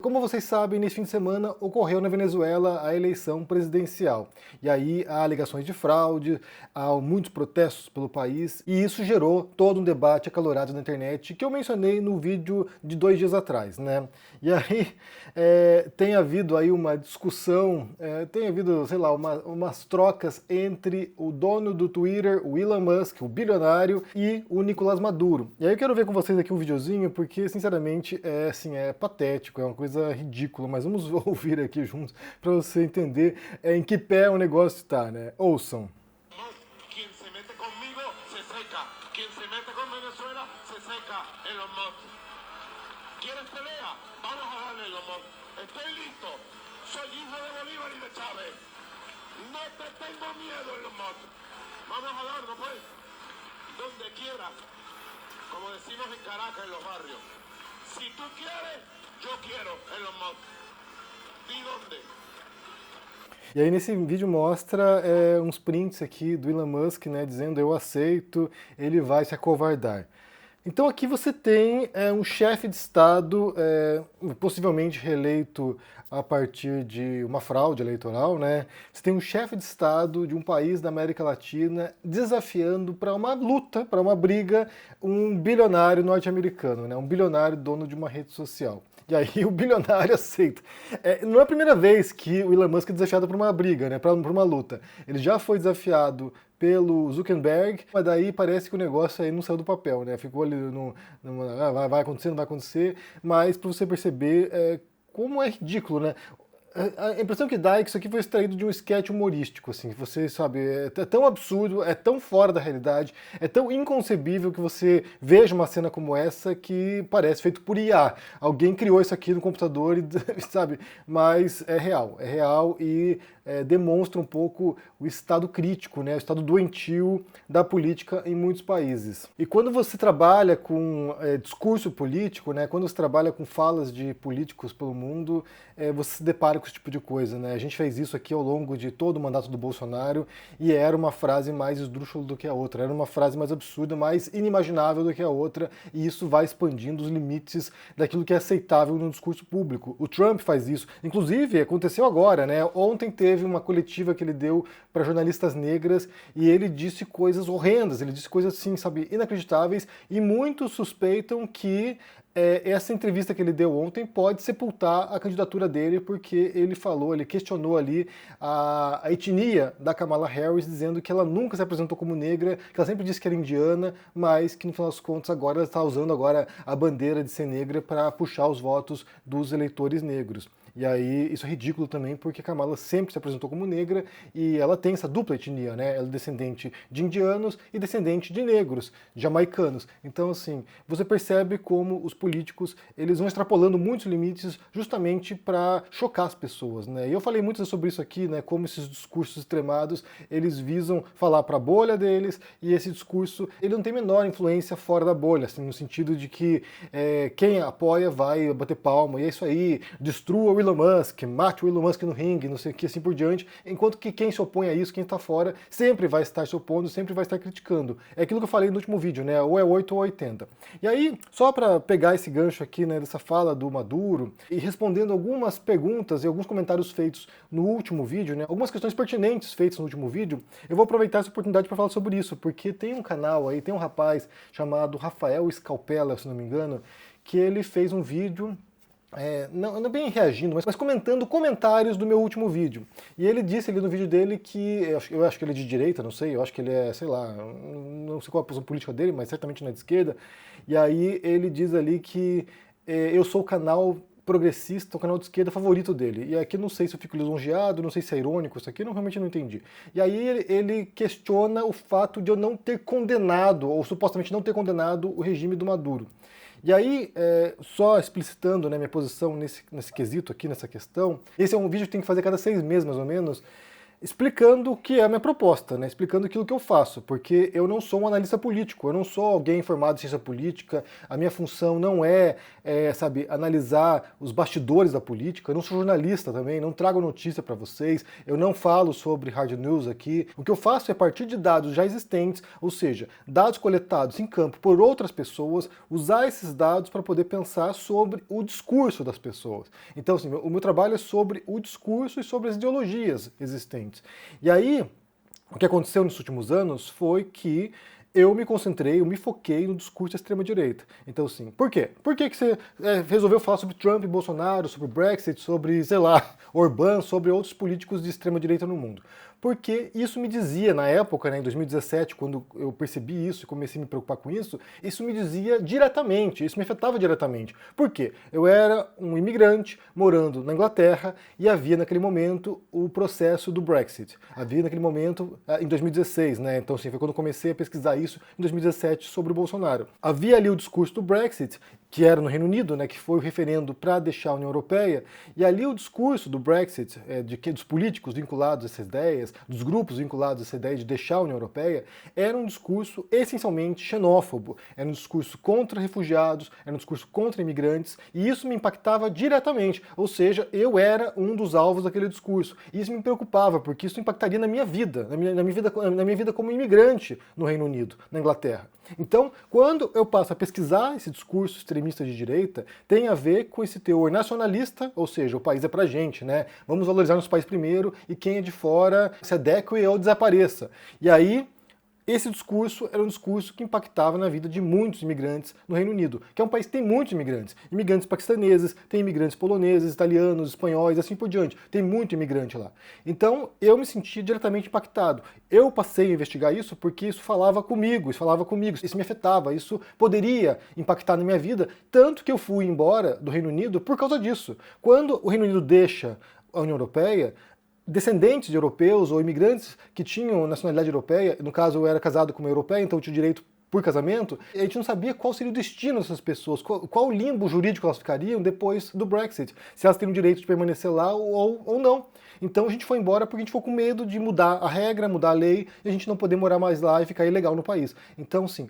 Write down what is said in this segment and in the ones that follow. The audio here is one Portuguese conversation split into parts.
Como vocês sabem, nesse fim de semana ocorreu na Venezuela a eleição presidencial. E aí há alegações de fraude, há muitos protestos pelo país, e isso gerou todo um debate acalorado na internet que eu mencionei no vídeo de 2 dias atrás, né? E aí tem havido aí uma discussão, tem havido, sei lá, umas trocas entre o dono do Twitter, o Elon Musk, o bilionário, e o Nicolás Maduro. E aí eu quero ver com vocês aqui um videozinho, porque sinceramente é patético, é uma coisa ridícula, mas vamos ouvir aqui juntos para você entender em que pé o negócio está, né? Ouçam. Quien se mete conmigo se seca. Quien se mete con Venezuela se seca. Elon Musk. ¿Quieres pelea? Vamos a darle, Elon Musk. Estoy listo. Soy hijo de Bolívar y de Chávez. No te tengo miedo, Elon Musk. Vamos a darlo, pues. Donde quieras. Como decimos en Caracas, en los barrios. Si tú quieres, yo quiero, Elon Musk. ¿Y dónde? E aí nesse vídeo mostra uns prints aqui do Elon Musk, né, dizendo eu aceito, ele vai se acovardar. Então aqui você tem um chefe de Estado, possivelmente reeleito a partir de uma fraude eleitoral, né? Você tem um chefe de Estado de um país da América Latina desafiando para uma luta, para uma briga, um bilionário norte-americano, né? Um bilionário dono de uma rede social. E aí o bilionário aceita. Não é a primeira vez que o Elon Musk é desafiado por uma briga, né, por uma luta. Ele já foi desafiado pelo Zuckerberg, mas daí parece que o negócio aí não saiu do papel, né? Ficou ali vai acontecer, não vai acontecer, mas para você perceber como é ridículo, né? A impressão que dá é que isso aqui foi extraído de um sketch humorístico, assim, que você sabe, é tão absurdo, é tão fora da realidade, é tão inconcebível que você veja uma cena como essa que parece feito por IA. Alguém criou isso aqui no computador e, sabe, mas é real e demonstra um pouco o estado crítico, né, o estado doentio da política em muitos países. E quando você trabalha com discurso político, né, quando você trabalha com falas de políticos pelo mundo, você se depara com esse tipo de coisa, né? A gente fez isso aqui ao longo de todo o mandato do Bolsonaro e era uma frase mais esdrúxula do que a outra, era uma frase mais absurda, mais inimaginável do que a outra, e isso vai expandindo os limites daquilo que é aceitável no discurso público. O Trump faz isso, inclusive aconteceu agora, né? Ontem teve uma coletiva que ele deu para jornalistas negras e ele disse coisas horrendas, ele disse coisas assim, sabe, inacreditáveis, e muitos suspeitam que essa entrevista que ele deu ontem pode sepultar a candidatura dele, porque ele falou, ele questionou ali a etnia da Kamala Harris, dizendo que ela nunca se apresentou como negra, que ela sempre disse que era indiana, mas que no final das contas agora ela está usando agora a bandeira de ser negra para puxar os votos dos eleitores negros. E aí isso é ridículo também, porque Kamala sempre se apresentou como negra e ela tem essa dupla etnia, né? Ela é descendente de indianos e descendente de negros, jamaicanos. Então, assim, você percebe como os políticos, eles vão extrapolando muitos limites justamente para chocar as pessoas, né? E eu falei muito sobre isso aqui, né? Como esses discursos extremados, eles visam falar para a bolha deles, e esse discurso, ele não tem menor influência fora da bolha, assim, no sentido de que quem apoia vai bater palma, e é isso aí, destrua o Elon Musk, mate o Elon Musk no ringue, não sei o que, assim por diante, enquanto que quem se opõe a isso, quem está fora, sempre vai estar se opondo, sempre vai estar criticando. É aquilo que eu falei no último vídeo, né? Ou é 8 ou 80. E aí, só para pegar esse gancho aqui, né, dessa fala do Maduro, e respondendo algumas perguntas e alguns comentários feitos no último vídeo, né, algumas questões pertinentes feitas no último vídeo, eu vou aproveitar essa oportunidade para falar sobre isso, porque tem um canal aí, tem um rapaz chamado Rafael Scalpella, se não me engano, que ele fez um vídeo não bem reagindo, mas comentando comentários do meu último vídeo. E ele disse ali no vídeo dele que, eu acho que ele é de direita, não sei, eu acho que ele é, sei lá, não sei qual a posição política dele, mas certamente não é de esquerda. E aí ele diz ali que eu sou o canal progressista, o canal de esquerda favorito dele. E aqui não sei se eu fico lisonjeado, não sei se é irônico isso aqui, eu realmente não entendi. E aí ele questiona o fato de eu não ter condenado, ou supostamente não ter condenado o regime do Maduro. E aí, só explicitando, né, minha posição nesse quesito aqui, nessa questão, esse é um vídeo que tem que fazer cada 6 meses, mais ou menos. explicando o que é a minha proposta, né? Explicando aquilo que eu faço, porque eu não sou um analista político, eu não sou alguém formado em ciência política, a minha função não sabe, analisar os bastidores da política, eu não sou jornalista também, não trago notícia para vocês, eu não falo sobre hard news aqui, o que eu faço é a partir de dados já existentes, ou seja, dados coletados em campo por outras pessoas, usar esses dados para poder pensar sobre o discurso das pessoas. Então, assim, o meu trabalho é sobre o discurso e sobre as ideologias existentes. E aí, o que aconteceu nos últimos anos foi que eu me concentrei, eu me foquei no discurso da extrema-direita. Então, assim, por quê? Por que você resolveu falar sobre Trump e Bolsonaro, sobre Brexit, sobre, sei lá, Orbán, sobre outros políticos de extrema-direita no mundo? Porque isso me dizia, na época, né, em 2017, quando eu percebi isso e comecei a me preocupar com isso me dizia diretamente, isso me afetava diretamente. Por quê? Eu era um imigrante morando na Inglaterra e havia naquele momento o processo do Brexit. Havia naquele momento, em 2016, né? Então, assim, foi quando eu comecei a pesquisar isso em 2017 sobre o Bolsonaro. Havia ali o discurso do Brexit, que era no Reino Unido, né, que foi o referendo para deixar a União Europeia, e ali o discurso do Brexit, dos políticos vinculados a essas ideias, dos grupos vinculados a essa ideia de deixar a União Europeia, era um discurso essencialmente xenófobo, era um discurso contra refugiados, era um discurso contra imigrantes, e isso me impactava diretamente, ou seja, eu era um dos alvos daquele discurso, e isso me preocupava, porque isso impactaria na minha vida, na minha vida como imigrante no Reino Unido, na Inglaterra. Então, quando eu passo a pesquisar esse discurso extremista de direita, tem a ver com esse teor nacionalista, ou seja, o país é pra gente, né? Vamos valorizar nosso país primeiro e quem é de fora se adeque ou desapareça. E aí, esse discurso era um discurso que impactava na vida de muitos imigrantes no Reino Unido, que é um país que tem muitos imigrantes. Imigrantes paquistaneses, tem imigrantes poloneses, italianos, espanhóis, assim por diante. Tem muito imigrante lá. Então, eu me senti diretamente impactado. Eu passei a investigar isso porque isso falava comigo, isso me afetava, isso poderia impactar na minha vida, tanto que eu fui embora do Reino Unido por causa disso. Quando o Reino Unido deixa a União Europeia, descendentes de europeus ou imigrantes que tinham nacionalidade europeia, no caso eu era casado com uma europeia, então eu tinha direito por casamento, e a gente não sabia qual seria o destino dessas pessoas, qual limbo jurídico elas ficariam depois do Brexit, se elas teriam o direito de permanecer lá ou não. Então a gente foi embora porque a gente ficou com medo de mudar a regra, mudar a lei, e a gente não poder morar mais lá e ficar ilegal no país. Então, sim,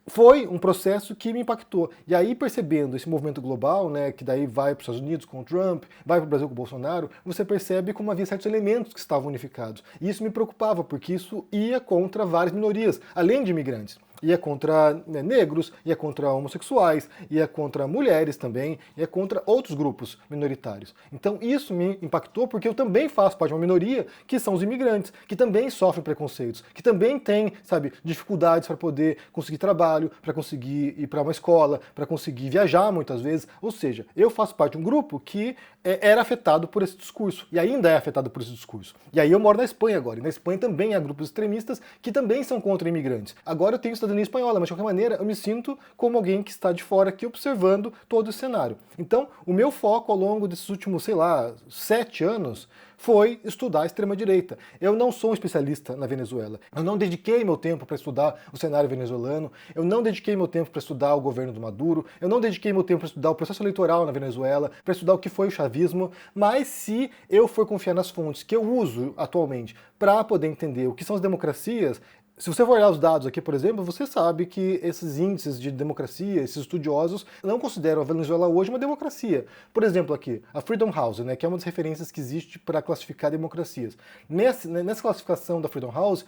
foi um processo que me impactou. E aí, percebendo esse movimento global, né, que daí vai para os Estados Unidos com o Trump, vai para o Brasil com o Bolsonaro, você percebe como havia certos elementos que estavam unificados. E isso me preocupava, porque isso ia contra várias minorias, além de imigrantes. Ia contra, né, negros, ia contra homossexuais, ia contra mulheres também, ia contra outros grupos minoritários. Então isso me impactou porque eu também faço parte de uma minoria que são os imigrantes, que também sofrem preconceitos, que também têm, sabe, dificuldades para poder conseguir trabalho, para conseguir ir para uma escola, para conseguir viajar muitas vezes. Ou seja, eu faço parte de um grupo que era afetado por esse discurso, e ainda é afetado por esse discurso. E aí eu moro na Espanha agora, e na Espanha também há grupos extremistas que também são contra imigrantes. Agora eu tenho cidadania espanhola, mas de qualquer maneira eu me sinto como alguém que está de fora aqui observando todo o cenário. Então, o meu foco ao longo desses últimos, sei lá, 7 anos foi estudar a extrema-direita. Eu não sou um especialista na Venezuela. Eu não dediquei meu tempo para estudar o cenário venezuelano. Eu não dediquei meu tempo para estudar o governo do Maduro. Eu não dediquei meu tempo para estudar o processo eleitoral na Venezuela, para estudar o que foi o chavismo. Mas se eu for confiar nas fontes que eu uso atualmente para poder entender o que são as democracias, se você for olhar os dados aqui, por exemplo, você sabe que esses índices de democracia, esses estudiosos, não consideram a Venezuela hoje uma democracia. Por exemplo, aqui, a Freedom House, né, que é uma das referências que existe para classificar democracias. Nessa classificação da Freedom House,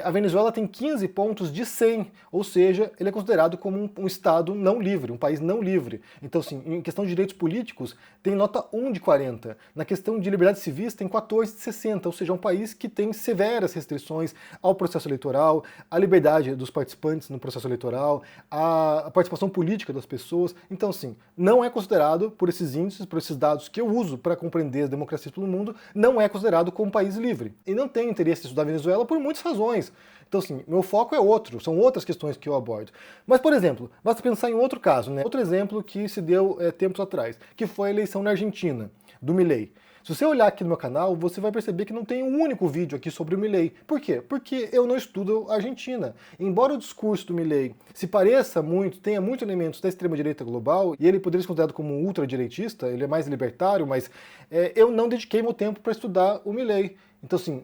a Venezuela tem 15 pontos de 100, ou seja, ele é considerado como um Estado não livre, um país não livre. Então, assim, em questão de direitos políticos, tem nota 1 de 40. Na questão de liberdades civis, tem 14 de 60, ou seja, é um país que tem severas restrições ao processo eleitoral, à liberdade dos participantes no processo eleitoral, à participação política das pessoas. Então, assim, não é considerado, por esses índices, por esses dados que eu uso para compreender as democracias pelo mundo, não é considerado como um país livre. E não tenho interesse em estudar a Venezuela por muitas razões. Então, assim, meu foco é outro, são outras questões que eu abordo. Mas, por exemplo, basta pensar em outro caso, né? Outro exemplo que se deu tempos atrás, que foi a eleição na Argentina, do Milei. Se você olhar aqui no meu canal, você vai perceber que não tem um único vídeo aqui sobre o Milei. Por quê? Porque eu não estudo a Argentina. Embora o discurso do Milei se pareça muito, tenha muitos elementos da extrema-direita global, e ele poderia ser considerado como um ultradireitista, ele é mais libertário, mas eu não dediquei meu tempo para estudar o Milei. Então, assim,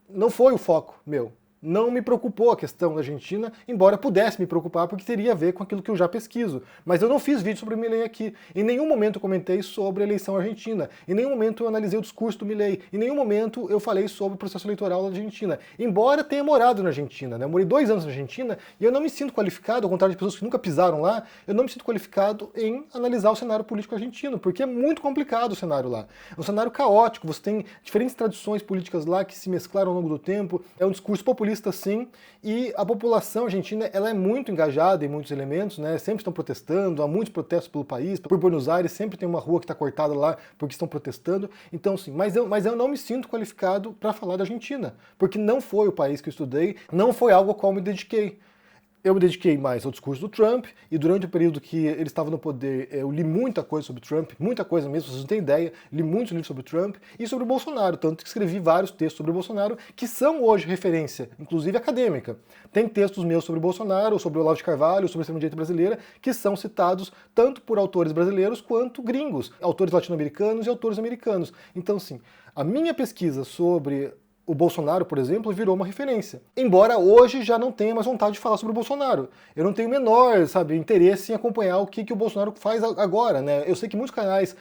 não foi o foco meu. Não me preocupou a questão da Argentina, embora pudesse me preocupar, porque teria a ver com aquilo que eu já pesquiso. Mas eu não fiz vídeo sobre o Milei aqui. Em nenhum momento eu comentei sobre a eleição argentina. Em nenhum momento eu analisei o discurso do Milei. Em nenhum momento eu falei sobre o processo eleitoral da Argentina. Embora tenha morado na Argentina, né? Eu morei 2 anos na Argentina e eu não me sinto qualificado, ao contrário de pessoas que nunca pisaram lá, eu não me sinto qualificado em analisar o cenário político argentino, porque é muito complicado o cenário lá. É um cenário caótico, você tem diferentes tradições políticas lá que se mesclaram ao longo do tempo, é um discurso populista sim, e a população argentina ela é muito engajada em muitos elementos, né? Sempre estão protestando, há muitos protestos pelo país, por Buenos Aires sempre tem uma rua que está cortada lá porque estão protestando, então sim, mas eu não me sinto qualificado para falar da Argentina, porque não foi o país que eu estudei, não foi algo ao qual me dediquei. Eu me dediquei mais ao discurso do Trump, e durante o período que ele estava no poder, eu li muita coisa sobre Trump, muita coisa mesmo, vocês não têm ideia, li muitos livros sobre Trump e sobre o Bolsonaro, tanto que escrevi vários textos sobre o Bolsonaro, que são hoje referência, inclusive acadêmica. Tem textos meus sobre o Bolsonaro, sobre o Olavo de Carvalho, sobre a extrema-direita brasileira, que são citados tanto por autores brasileiros quanto gringos, autores latino-americanos e autores americanos. Então, sim, a minha pesquisa sobre o Bolsonaro, por exemplo, virou uma referência. Embora hoje já não tenha mais vontade de falar sobre o Bolsonaro. Eu não tenho o menor, interesse em acompanhar o que o Bolsonaro faz agora, né? Eu sei que muitos canais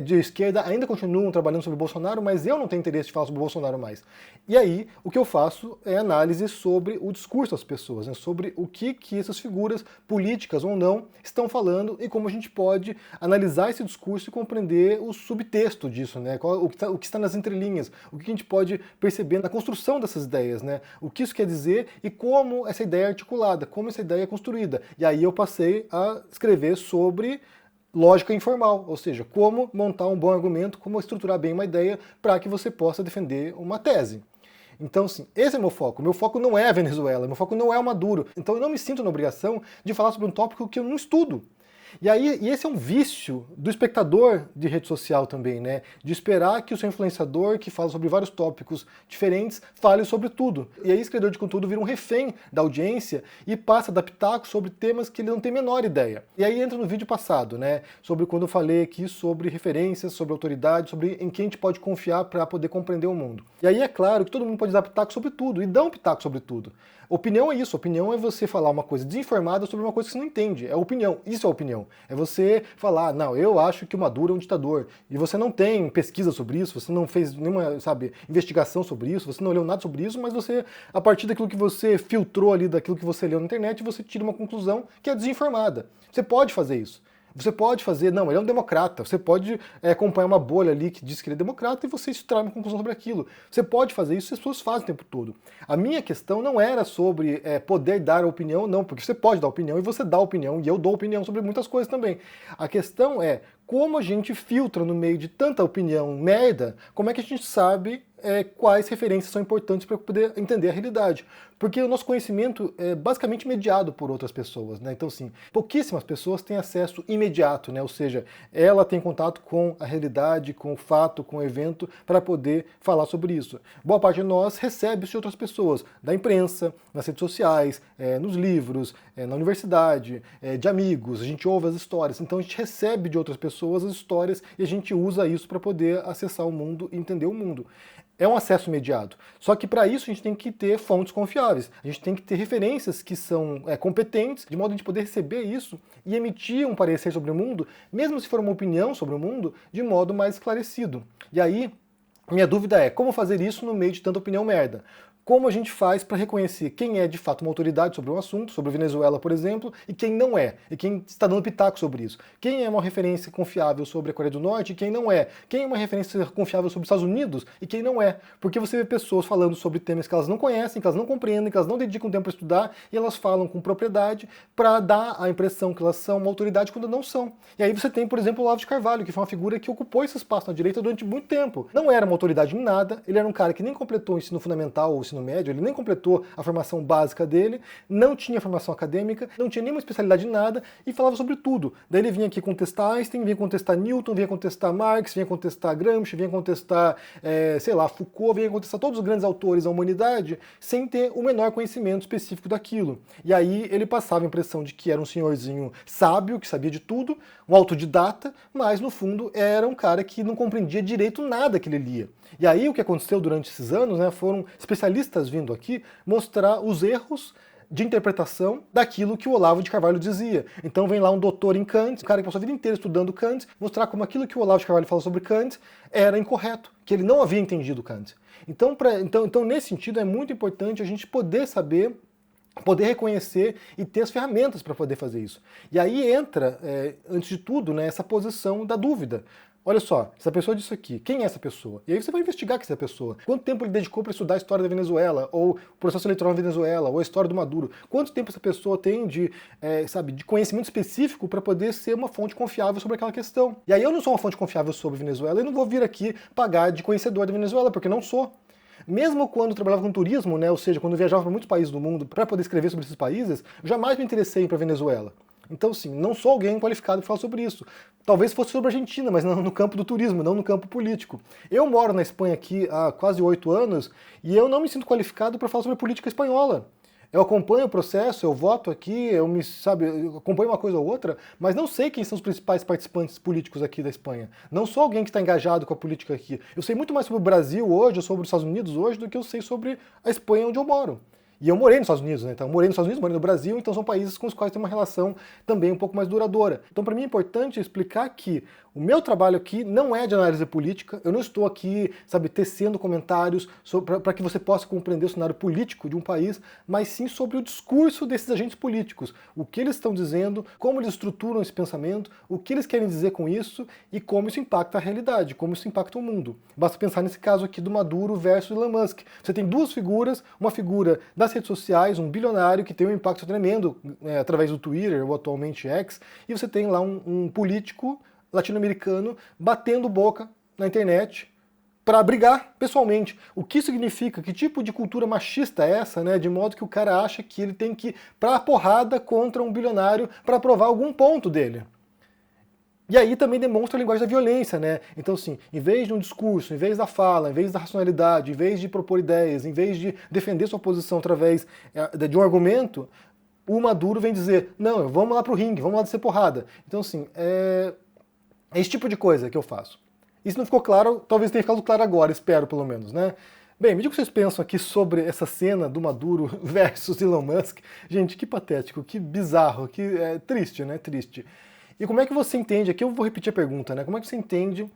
de esquerda ainda continuam trabalhando sobre o Bolsonaro, mas eu não tenho interesse de falar sobre o Bolsonaro mais. E aí, o que eu faço é análise sobre o discurso das pessoas, né? Sobre o que essas figuras, políticas ou não, estão falando e como a gente pode analisar esse discurso e compreender o subtexto disso, né? O que está nas entrelinhas, o que a gente pode perceber na construção dessas ideias, né? O que isso quer dizer e como essa ideia é articulada, como essa ideia é construída. E aí eu passei a escrever sobre lógica informal, ou seja, como montar um bom argumento, como estruturar bem uma ideia para que você possa defender uma tese. Então, sim, esse é o meu foco. Meu foco não é a Venezuela, meu foco não é o Maduro. Então eu não me sinto na obrigação de falar sobre um tópico que eu não estudo. E esse é um vício do espectador de rede social também, né? De esperar que o seu influenciador, que fala sobre vários tópicos diferentes, fale sobre tudo. E aí, o criador de conteúdo vira um refém da audiência e passa a dar pitaco sobre temas que ele não tem a menor ideia. E aí entra no vídeo passado, né? Sobre quando eu falei aqui sobre referências, sobre autoridade, sobre em quem a gente pode confiar para poder compreender o mundo. E aí é claro que todo mundo pode dar pitaco sobre tudo, e dá um pitaco sobre tudo. Opinião é isso, opinião é você falar uma coisa desinformada sobre uma coisa que você não entende. É opinião, isso é opinião. É você falar, não, eu acho que o Maduro é um ditador. E você não tem pesquisa sobre isso, você não fez nenhuma, investigação sobre isso, você não leu nada sobre isso, mas você, a partir daquilo que você filtrou ali, daquilo que você leu na internet, você tira uma conclusão que é desinformada. Você pode fazer isso. Você pode fazer, não, ele é um democrata, você pode acompanhar uma bolha ali que diz que ele é democrata e você extrai uma conclusão sobre aquilo. Você pode fazer isso e as pessoas fazem o tempo todo. A minha questão não era sobre poder dar opinião, não, porque você pode dar opinião e você dá opinião, e eu dou opinião sobre muitas coisas também. A questão é como a gente filtra no meio de tanta opinião merda, como é que a gente sabe quais referências são importantes para poder entender a realidade. Porque o nosso conhecimento é basicamente mediado por outras pessoas, né? Então, assim, pouquíssimas pessoas têm acesso imediato, né? Ou seja, ela tem contato com a realidade, com o fato, com o evento, para poder falar sobre isso. Boa parte de nós recebe isso de outras pessoas, da imprensa, nas redes sociais, nos livros, na universidade, de amigos, a gente ouve as histórias. Então, a gente recebe de outras pessoas as histórias e a gente usa isso para poder acessar o mundo e entender o mundo. É um acesso imediato. Só que para isso a gente tem que ter fontes confiáveis. A gente tem que ter referências que são competentes, de modo a gente poder receber isso e emitir um parecer sobre o mundo, mesmo se for uma opinião sobre o mundo, de modo mais esclarecido. E aí, minha dúvida é, como fazer isso no meio de tanta opinião merda? Como a gente faz para reconhecer quem é de fato uma autoridade sobre um assunto, sobre Venezuela, por exemplo, e quem não é, e quem está dando pitaco sobre isso? Quem é uma referência confiável sobre a Coreia do Norte e quem não é? Quem é uma referência confiável sobre os Estados Unidos e quem não é? Porque você vê pessoas falando sobre temas que elas não conhecem, que elas não compreendem, que elas não dedicam tempo para estudar, e elas falam com propriedade para dar a impressão que elas são uma autoridade quando não são. E aí você tem, por exemplo, o Olavo de Carvalho, que foi uma figura que ocupou esse espaço na direita durante muito tempo. Não era uma autoridade em nada, ele era um cara que nem completou o ensino fundamental ou ensino médio, ele nem completou a formação básica dele, não tinha formação acadêmica, não tinha nenhuma especialidade em nada e falava sobre tudo. Daí ele vinha aqui contestar Einstein, vinha contestar Newton, vinha contestar Marx, vinha contestar Gramsci, vinha contestar, sei lá, Foucault, vinha contestar todos os grandes autores da humanidade sem ter o menor conhecimento específico daquilo. E aí ele passava a impressão de que era um senhorzinho sábio, que sabia de tudo, um autodidata, mas no fundo era um cara que não compreendia direito nada que ele lia. E aí o que aconteceu durante esses anos, né, foram especialistas vindo aqui mostrar os erros de interpretação daquilo que o Olavo de Carvalho dizia. Então vem lá um doutor em Kant, um cara que passou a vida inteira estudando Kant, mostrar como aquilo que o Olavo de Carvalho falou sobre Kant era incorreto, que ele não havia entendido Kant. Então nesse sentido é muito importante a gente poder saber, poder reconhecer e ter as ferramentas para poder fazer isso. E aí entra, antes de tudo, né, essa posição da dúvida. Olha só, essa pessoa disse aqui, quem é essa pessoa? E aí você vai investigar quem é essa pessoa. Quanto tempo ele dedicou para estudar a história da Venezuela, ou o processo eleitoral na Venezuela, ou a história do Maduro? Quanto tempo essa pessoa tem de conhecimento específico para poder ser uma fonte confiável sobre aquela questão? E aí eu não sou uma fonte confiável sobre a Venezuela, eu não vou vir aqui pagar de conhecedor da Venezuela, porque não sou. Mesmo quando trabalhava com turismo, né, ou seja, quando viajava para muitos países do mundo para poder escrever sobre esses países, eu jamais me interessei em ir para a Venezuela. Então, sim, não sou alguém qualificado para falar sobre isso. Talvez fosse sobre a Argentina, mas não no campo do turismo, não no campo político. Eu moro na Espanha aqui há quase 8 anos e eu não me sinto qualificado para falar sobre a política espanhola. Eu acompanho o processo, eu voto aqui, eu acompanho uma coisa ou outra, mas não sei quem são os principais participantes políticos aqui da Espanha. Não sou alguém que está engajado com a política aqui. Eu sei muito mais sobre o Brasil hoje, ou sobre os Estados Unidos hoje, do que eu sei sobre a Espanha onde eu moro. E eu morei nos Estados Unidos, né? Então, eu morei nos Estados Unidos, morei no Brasil, então são países com os quais tem uma relação também um pouco mais duradoura. Então, para mim é importante explicar que o meu trabalho aqui não é de análise política, eu não estou aqui, tecendo comentários para que você possa compreender o cenário político de um país, mas sim sobre o discurso desses agentes políticos, o que eles estão dizendo, como eles estruturam esse pensamento, o que eles querem dizer com isso e como isso impacta a realidade, como isso impacta o mundo. Basta pensar nesse caso aqui do Maduro versus Elon Musk. Você tem duas figuras, uma figura das redes sociais, um bilionário que tem um impacto tremendo através do Twitter, ou atualmente X, e você tem lá um político latino-americano batendo boca na internet para brigar pessoalmente. O que significa? Que tipo de cultura machista é essa, né? De modo que o cara acha que ele tem que ir pra porrada contra um bilionário para provar algum ponto dele. E aí também demonstra a linguagem da violência, né? Então, assim, em vez de um discurso, em vez da fala, em vez da racionalidade, em vez de propor ideias, em vez de defender sua posição através de um argumento, o Maduro vem dizer, não, vamos lá pro ringue, vamos lá descer porrada. Então, assim, é esse tipo de coisa que eu faço. Isso não ficou claro, talvez tenha ficado claro agora, espero pelo menos, né? Bem, me diga o que vocês pensam aqui sobre essa cena do Maduro versus Elon Musk. Gente, que patético, que bizarro, que triste, né? Triste. E como é que você entende, aqui eu vou repetir a pergunta, né? Como é que você entende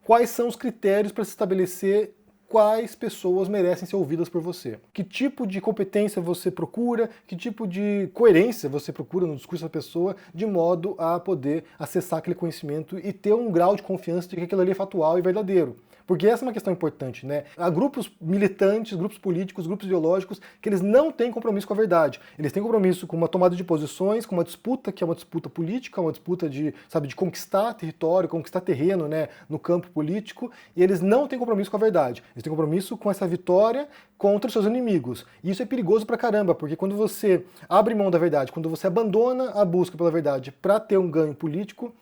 quais são os critérios para se estabelecer quais pessoas merecem ser ouvidas por você? Que tipo de competência você procura, que tipo de coerência você procura no discurso da pessoa, de modo a poder acessar aquele conhecimento e ter um grau de confiança de que aquilo ali é factual e verdadeiro. Porque essa é uma questão importante, né? Há grupos militantes, grupos políticos, grupos ideológicos que eles não têm compromisso com a verdade. Eles têm compromisso com uma tomada de posições, com uma disputa que é uma disputa política, uma disputa de conquistar território, conquistar terreno, né, no campo político, e eles não têm compromisso com a verdade. Eles têm compromisso com essa vitória contra os seus inimigos. E isso é perigoso pra caramba, porque quando você abre mão da verdade, quando você abandona a busca pela verdade para ter um ganho político,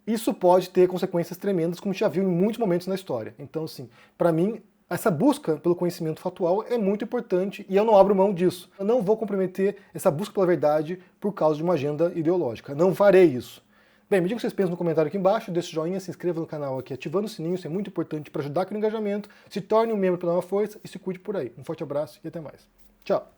isso pode ter consequências tremendas, como já viu em muitos momentos na história. Então, assim, para mim, essa busca pelo conhecimento factual é muito importante e eu não abro mão disso. Eu não vou comprometer essa busca pela verdade por causa de uma agenda ideológica. Não farei isso. Bem, me diga o que vocês pensam no comentário aqui embaixo, deixe o joinha, se inscreva no canal aqui ativando o sininho, isso é muito importante para ajudar aqui no engajamento, se torne um membro para dar uma força e se cuide por aí. Um forte abraço e até mais. Tchau!